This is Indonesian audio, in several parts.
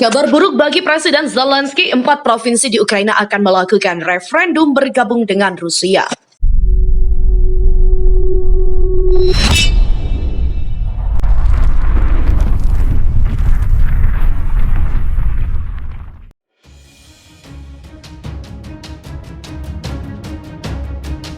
Kabar buruk bagi Presiden Zelensky, 4 provinsi di Ukraina akan melakukan referendum bergabung dengan Rusia.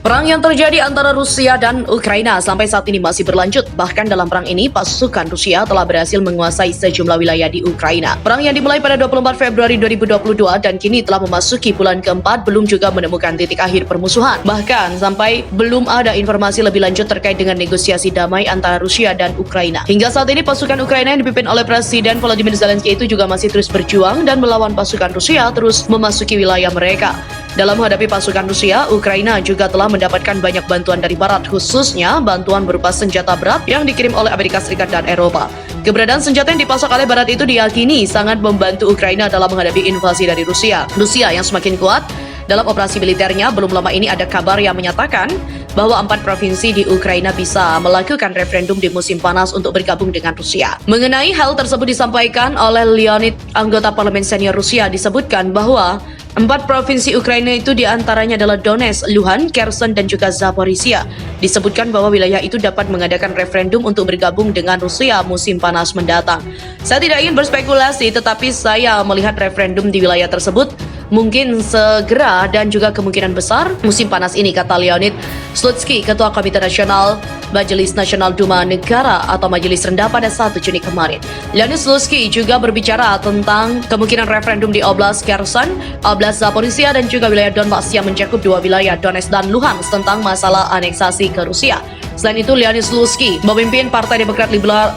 Perang yang terjadi antara Rusia dan Ukraina sampai saat ini masih berlanjut. Bahkan dalam perang ini, pasukan Rusia telah berhasil menguasai sejumlah wilayah di Ukraina. Perang yang dimulai pada 24 Februari 2022 dan kini telah memasuki bulan keempat belum juga menemukan titik akhir permusuhan. Bahkan sampai belum ada informasi lebih lanjut terkait dengan negosiasi damai antara Rusia dan Ukraina. Hingga saat ini pasukan Ukraina yang dipimpin oleh Presiden Volodymyr Zelensky itu juga masih terus berjuang dan melawan pasukan Rusia terus memasuki wilayah mereka. Dalam menghadapi pasukan Rusia, Ukraina juga telah mendapatkan banyak bantuan dari Barat, khususnya bantuan berupa senjata berat yang dikirim oleh Amerika Serikat dan Eropa. Keberadaan senjata yang dipasok oleh Barat itu diyakini sangat membantu Ukraina dalam menghadapi invasi dari Rusia. Rusia yang semakin kuat dalam operasi militernya. Belum lama ini ada kabar yang menyatakan bahwa 4 provinsi di Ukraina bisa melakukan referendum di musim panas untuk bergabung dengan Rusia. Mengenai hal tersebut disampaikan oleh Leonid, anggota parlemen senior Rusia, disebutkan bahwa 4 provinsi Ukraina itu diantaranya adalah Donetsk, Luhansk, Kherson, dan juga Zaporizhia. Disebutkan bahwa wilayah itu dapat mengadakan referendum untuk bergabung dengan Rusia musim panas mendatang. Saya tidak ingin berspekulasi, tetapi saya melihat referendum di wilayah tersebut mungkin segera dan juga kemungkinan besar musim panas ini, kata Leonid Slutsky, Ketua Komite Nasional Majelis Nasional Duma Negara atau Majelis Rendah pada 1 Juni kemarin. Leonid Slutsky juga berbicara tentang kemungkinan referendum di Oblast Kherson, Oblast Zaporizhia, dan juga wilayah Donbas yang mencakup 2 wilayah Donetsk dan Luhansk tentang masalah aneksasi ke Rusia. Selain itu, Leonid Slutsky, memimpin Partai Demokrat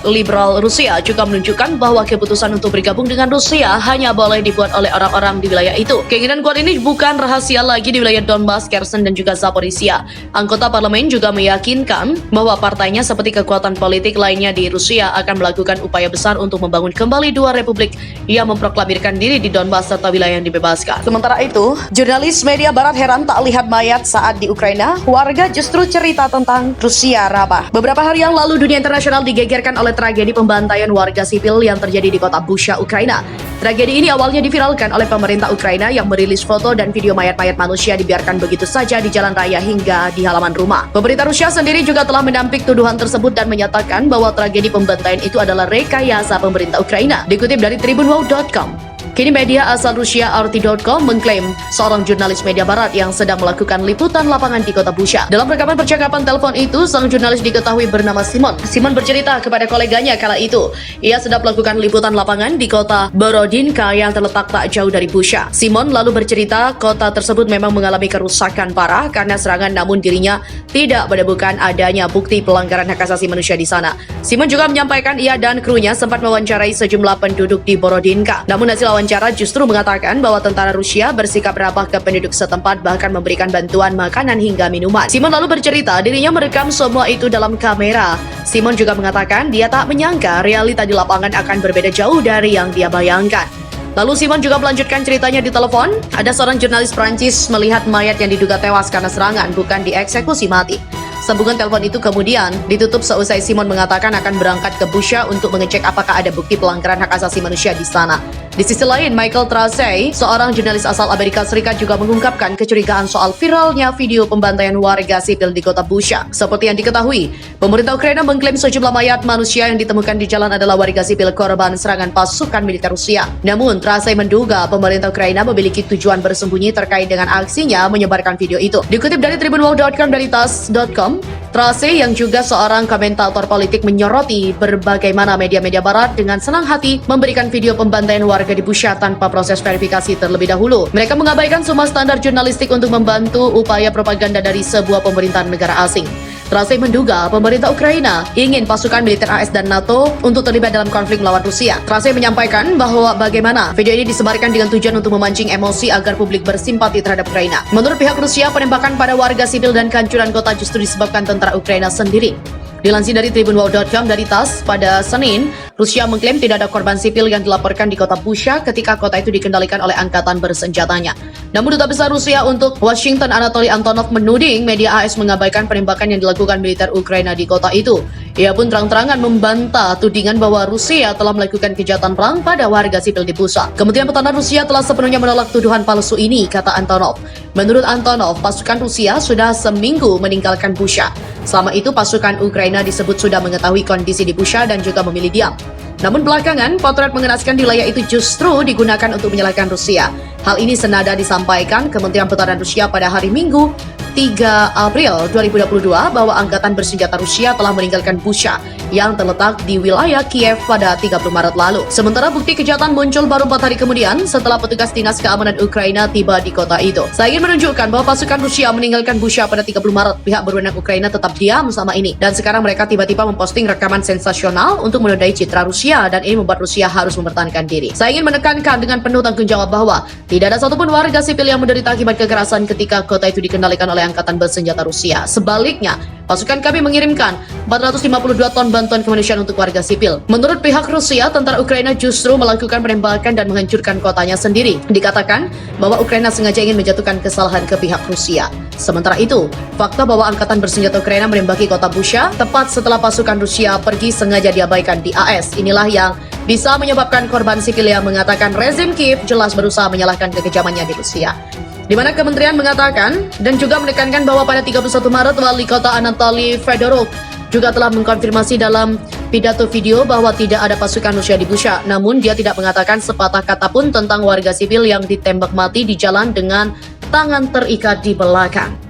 Liberal Rusia, juga menunjukkan bahwa keputusan untuk bergabung dengan Rusia hanya boleh dibuat oleh orang-orang di wilayah itu. Keinginan kuat ini bukan rahasia lagi di wilayah Donbas, Kherson, dan juga Zaporizhia. Anggota parlemen juga meyakinkan bahwa partainya seperti kekuatan politik lainnya di Rusia akan melakukan upaya besar untuk membangun kembali 2 republik yang memproklamirkan diri di Donbas serta wilayah yang dibebaskan. Sementara itu, jurnalis media Barat heran tak lihat mayat saat di Ukraina, warga justru cerita tentang Rusia rabah. Beberapa hari yang lalu, dunia internasional digegerkan oleh tragedi pembantaian warga sipil yang terjadi di kota Bucha, Ukraina. Tragedi ini awalnya diviralkan oleh pemerintah Ukraina yang merilis foto dan video mayat-mayat manusia dibiarkan begitu saja di jalan raya hingga di halaman rumah. Pemerintah Rusia sendiri juga telah menampik tuduhan tersebut dan menyatakan bahwa tragedi pembantaian itu adalah rekayasa pemerintah Ukraina. Dikutip dari tribunwow.com. Kini media asal Rusia RT.com mengklaim seorang jurnalis media Barat yang sedang melakukan liputan lapangan di kota Bucha. Dalam rekaman percakapan telepon itu, sang jurnalis diketahui bernama Simon. Simon bercerita kepada koleganya kala itu, ia sedang melakukan liputan lapangan di kota Borodinka yang terletak tak jauh dari Bucha. Simon lalu bercerita kota tersebut memang mengalami kerusakan parah karena serangan, namun dirinya tidak menemukan adanya bukti pelanggaran hak asasi manusia di sana. Simon juga menyampaikan ia dan krunya sempat mewawancarai sejumlah penduduk di Borodinka. Namun hasil wawancara justru mengatakan bahwa tentara Rusia bersikap ramah ke penduduk setempat, bahkan memberikan bantuan makanan hingga minuman. Simon lalu bercerita dirinya merekam semua itu dalam kamera. Simon juga mengatakan dia tak menyangka realita di lapangan akan berbeda jauh dari yang dia bayangkan. Lalu Simon juga melanjutkan ceritanya di telepon. Ada seorang jurnalis Prancis melihat mayat yang diduga tewas karena serangan, bukan dieksekusi mati. Sambungan telepon itu kemudian ditutup seusai Simon mengatakan akan berangkat ke Bucha untuk mengecek apakah ada bukti pelanggaran hak asasi manusia di sana. Di sisi lain, Michael Tracey, seorang jurnalis asal Amerika Serikat, juga mengungkapkan kecurigaan soal viralnya video pembantaian warga sipil di kota Bucha. Seperti yang diketahui, pemerintah Ukraina mengklaim sejumlah mayat manusia yang ditemukan di jalan adalah warga sipil korban serangan pasukan militer Rusia. Namun, Tracey menduga pemerintah Ukraina memiliki tujuan bersembunyi terkait dengan aksinya menyebarkan video itu. Dikutip dari tribunwow.com dari tas.com, Tracey yang juga seorang komentator politik menyoroti bagaimana media-media Barat dengan senang hati memberikan video pembantaian warga di Bucha tanpa proses verifikasi terlebih dahulu. Mereka mengabaikan semua standar jurnalistik untuk membantu upaya propaganda dari sebuah pemerintahan negara asing. Tracey menduga pemerintah Ukraina ingin pasukan militer AS dan NATO untuk terlibat dalam konflik melawan Rusia. Tracey menyampaikan bahwa bagaimana video ini disebarkan dengan tujuan untuk memancing emosi agar publik bersimpati terhadap Ukraina. Menurut pihak Rusia, penembakan pada warga sipil dan kehancuran kota justru disebabkan tentara Ukraina sendiri. Dilansir dari tribunwow.com dari TASS, pada Senin, Rusia mengklaim tidak ada korban sipil yang dilaporkan di kota Bucha ketika kota itu dikendalikan oleh angkatan bersenjatanya. Namun Duta Besar Rusia untuk Washington, Anatoly Antonov, menuding media AS mengabaikan penembakan yang dilakukan militer Ukraina di kota itu. Ia pun terang-terangan membantah tudingan bahwa Rusia telah melakukan kejahatan perang pada warga sipil di pusat. Kementerian Pertahanan Rusia telah sepenuhnya menolak tuduhan palsu ini, kata Antonov. Menurut Antonov, pasukan Rusia sudah seminggu meninggalkan Busha. Selama itu pasukan Ukraina disebut sudah mengetahui kondisi di Busha dan juga memilih diam. Namun belakangan, potret mengenaskan di wilayah itu justru digunakan untuk menyalahkan Rusia. Hal ini senada disampaikan Kementerian Pertahanan Rusia pada hari Minggu 3 April 2022 bahwa angkatan bersenjata Rusia telah meninggalkan Busha yang terletak di wilayah Kiev pada 30 Maret lalu. Sementara bukti kejahatan muncul baru 4 hari kemudian setelah petugas Dinas Keamanan Ukraina tiba di kota itu. Saya ingin menunjukkan bahwa pasukan Rusia meninggalkan Busha pada 30 Maret. Pihak berwenang Ukraina tetap diam sama ini. Dan sekarang mereka tiba-tiba memposting rekaman sensasional untuk menodai citra Rusia dan ini membuat Rusia harus mempertahankan diri. Saya ingin menekankan dengan penuh tanggung jawab bahwa tidak ada satupun warga sipil yang menderita akibat kekerasan ketika kota itu dikendalikan oleh angkatan bersenjata Rusia. Sebaliknya, pasukan kami mengirimkan 452 ton bantuan kemanusiaan untuk warga sipil. Menurut pihak Rusia, tentara Ukraina justru melakukan penembakan dan menghancurkan kotanya sendiri. Dikatakan bahwa Ukraina sengaja ingin menjatuhkan kesalahan ke pihak Rusia. Sementara itu, fakta bahwa angkatan bersenjata Ukraina menembaki kota Busha tepat setelah pasukan Rusia pergi sengaja diabaikan di AS. Inilah yang bisa menyebabkan korban sipil yang mengatakan rezim Kiev jelas berusaha menyalahkan kekejamannya di Rusia. Di mana kementerian mengatakan dan juga menekankan bahwa pada 31 Maret wali kota Anatoly Fedorov juga telah mengkonfirmasi dalam pidato video bahwa tidak ada pasukan Rusia di Busha. Namun dia tidak mengatakan sepatah kata pun tentang warga sipil yang ditembak mati di jalan dengan tangan terikat di belakang.